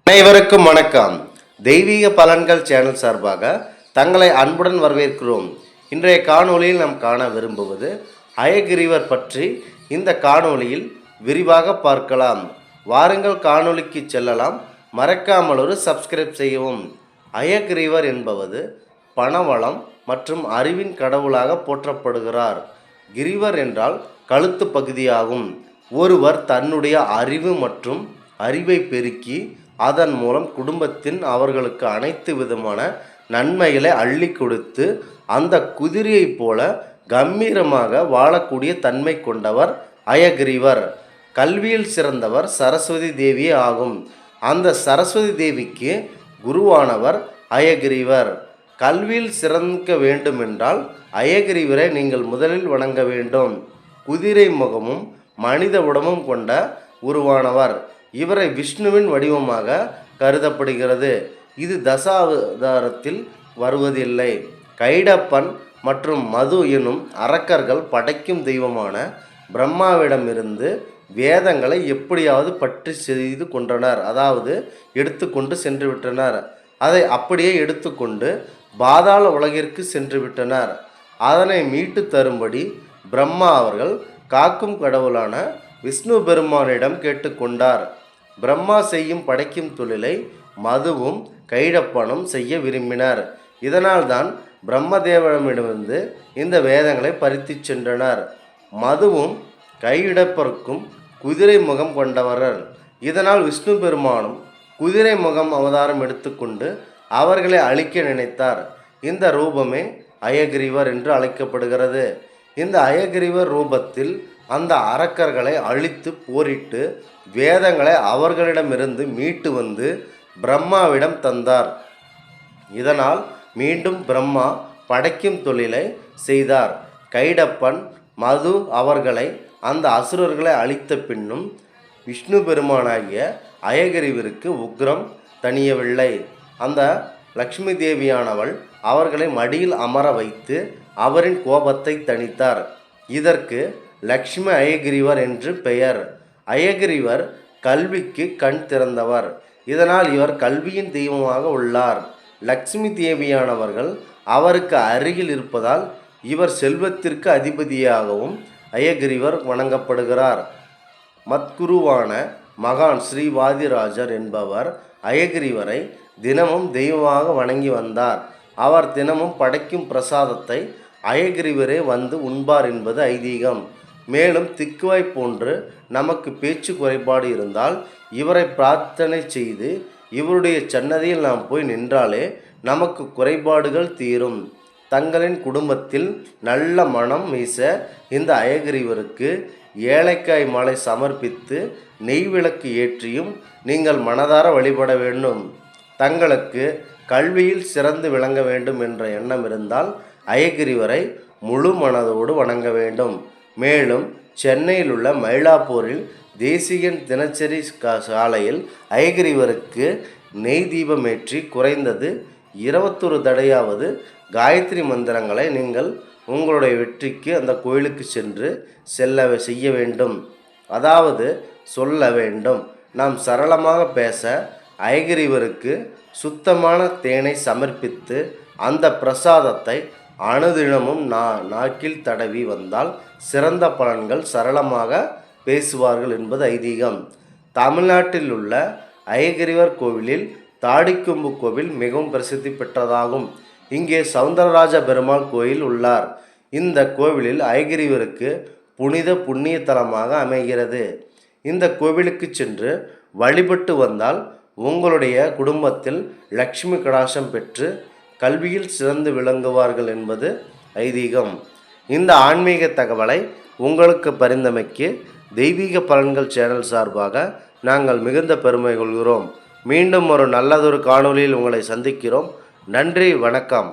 அனைவருக்கும் வணக்கம். தெய்வீக பலன்கள் சேனல் சார்பாக தங்களை அன்புடன் வரவேற்கிறோம். இன்றைய காணொளியில் நாம் காண விரும்புவது அயகிரிவர் பற்றி இந்த காணொளியில் விரிவாக பார்க்கலாம். வாருங்கள் காணொளிக்கு செல்லலாம். மறக்காமல் ஒரு சப்ஸ்கிரைப் செய்யவும். அயகிரிவர் என்பது பணவளம் மற்றும் அறிவின் கடவுளாக போற்றப்படுகிறார். கிரிவர் என்றால் கழுத்து பகுதியாகும். ஒருவர் தன்னுடைய அறிவு மற்றும் அறிவை பெருக்கி அதன் மூலம் குடும்பத்தின் அவர்களுக்கு அனைத்து விதமான நன்மைகளை அள்ளி கொடுத்து அந்த குதிரையைப் போல கம்பீரமாக வாழக்கூடிய தன்மை கொண்டவர் அயகிரிவர். கல்வியில் சிறந்தவர் சரஸ்வதி தேவியே ஆகும். அந்த சரஸ்வதி தேவிக்கு குருவானவர் அயகிரிவர். கல்வியில் சிறக்க வேண்டுமென்றால் அயகிரிவரை நீங்கள் முதலில் வணங்க வேண்டும். குதிரை முகமும் மனித உடம்பும் கொண்ட உருவானவர். இவரை விஷ்ணுவின் வடிவமாக கருதப்படுகிறது. இது தசாவதாரத்தில் வருவதில்லை. கைடப்பன் மற்றும் மது எனும் அரக்கர்கள் படைக்கும் தெய்வமான பிரம்மாவிடமிருந்து வேதங்களை எப்படியாவது பற்றி செய்து கொண்டனர். அதாவது எடுத்துக்கொண்டு சென்று விட்டனர். அதை அப்படியே எடுத்துக்கொண்டு பாதாள உலகிற்கு சென்று விட்டனர். அதனை மீட்டு தரும்படி பிரம்மா அவர்கள் காக்கும் கடவுளான விஷ்ணு பெருமானிடம் கேட்டுக்கொண்டார். பிரம்மா செய்யும் படைக்கும் தொழிலை மதுவும் கைடப்பனும் செய்ய விரும்பினர். இதனால்தான் பிரம்மதேவனிடமிருந்து இந்த வேதங்களை பறித்து சென்றனர். மதுவும் கைடப்பருக்கும் குதிரை முகம் கொண்டவர்கள். இதனால் விஷ்ணு பெருமானும் குதிரை முகம் அவதாரம் எடுத்துக்கொண்டு அவர்களை அழிக்க நினைத்தார். இந்த ரூபமே அயகிரிவர் என்று அழைக்கப்படுகிறது. இந்த அயகிரிவர் ரூபத்தில் அந்த அரக்கர்களை அழித்து போரிட்டு வேதங்களை அவர்களிடமிருந்து மீட்டு வந்து பிரம்மாவிடம் தந்தார். இதனால் மீண்டும் பிரம்மா படைக்கும் தொழிலை செய்தார். கைடப்பன் மது அவர்களை அந்த அசுரர்களை அழித்த பின்னும் விஷ்ணு பெருமானாகிய அயகிரிவருக்கு உக்ரம் தணியவில்லை. அந்த லக்ஷ்மி தேவியானவள் அவர்களை மடியில் அமர வைத்து அவரின் கோபத்தை தணித்தார். இதற்கு லக்ஷ்மி அயகிரிவர் என்று பெயர். அயகிரிவர் கல்விக்கு கண் திறந்தவர். இதனால் இவர் கல்வியின் தெய்வமாக உள்ளார். லக்ஷ்மி தேவியானவர்கள் அவருக்கு அருகில் இருப்பதால் இவர் செல்வத்திற்கு அதிபதியாகவும் அயகிரிவர் வணங்கப்படுகிறார். மத்குருவான மகான் ஸ்ரீவாதிராஜர் என்பவர் அயகிரிவரை தினமும் தெய்வமாக வணங்கி வந்தார். அவர் தினமும் படைக்கும் பிரசாதத்தை அயகிரிவரே வந்து உண்பார் என்பது ஐதீகம். மேலும் திக்குவாய் போன்று நமக்கு பேச்சு குறைபாடு இருந்தால் இவரை பிரார்த்தனை செய்து இவருடைய சன்னதியில் நாம் போய் நின்றாலே நமக்கு குறைபாடுகள் தீரும். தங்களின் குடும்பத்தில் நல்ல மனம் வீச இந்த அயகிரிவருக்கு ஏலக்காய் மாலை சமர்ப்பித்து நெய் விளக்கு ஏற்றியும் நீங்கள் மனதார வழிபட வேண்டும். தங்களுக்கு கல்வியில் சிறந்து விளங்க வேண்டும் என்ற எண்ணம் இருந்தால் அயகிரிவரை முழு மனதோடு வணங்க வேண்டும். மேலும் சென்னையில் உள்ள மயிலாப்பூரில் தேசிகன் தினச்சரி சாலையில் அயகிரிவருக்கு நெய் தீபமேற்றி குறைந்தது 21 தடையாவது காயத்ரி மந்திரங்களை நீங்கள் உங்களுடைய வெற்றிக்கு அந்த கோயிலுக்கு சென்று செய்ய வேண்டும். அதாவது சொல்ல வேண்டும். நாம் சரளமாக பேச அயகிரிவருக்கு சுத்தமான தேனை சமர்ப்பித்து அந்த பிரசாதத்தை அனுதினமும் நாக்கில் தடவி வந்தால் சிறந்த பலன்கள் சரளமாக பேசுவார்கள் என்பது ஐதீகம். தமிழ்நாட்டில் உள்ள அயகிரிவர் கோவிலில் தாடிக்கொம்பு கோவில் மிகவும் பிரசித்தி பெற்றதாகும். இங்கே சவுந்தரராஜ பெருமாள் கோயில் உள்ளார். இந்த கோவிலில் அயகிரிவருக்கு புண்ணிய தலமாக அமைகிறது. இந்த கோவிலுக்கு சென்று வழிபட்டு வந்தால் உங்களுடைய குடும்பத்தில் லக்ஷ்மி கடாட்சம் பெற்று கல்வியில் சிறந்து விளங்குவார்கள் என்பது ஐதீகம். இந்த ஆன்மீக தகவலை உங்களுக்கு பரிந்தமைக்கு தெய்வீக பலன்கள் சேனல் சார்பாக நாங்கள் மிகுந்த பெருமை கொள்கிறோம். மீண்டும் ஒரு நல்லதொரு காணொளியில் உங்களை சந்திக்கிறோம். நன்றி, வணக்கம்.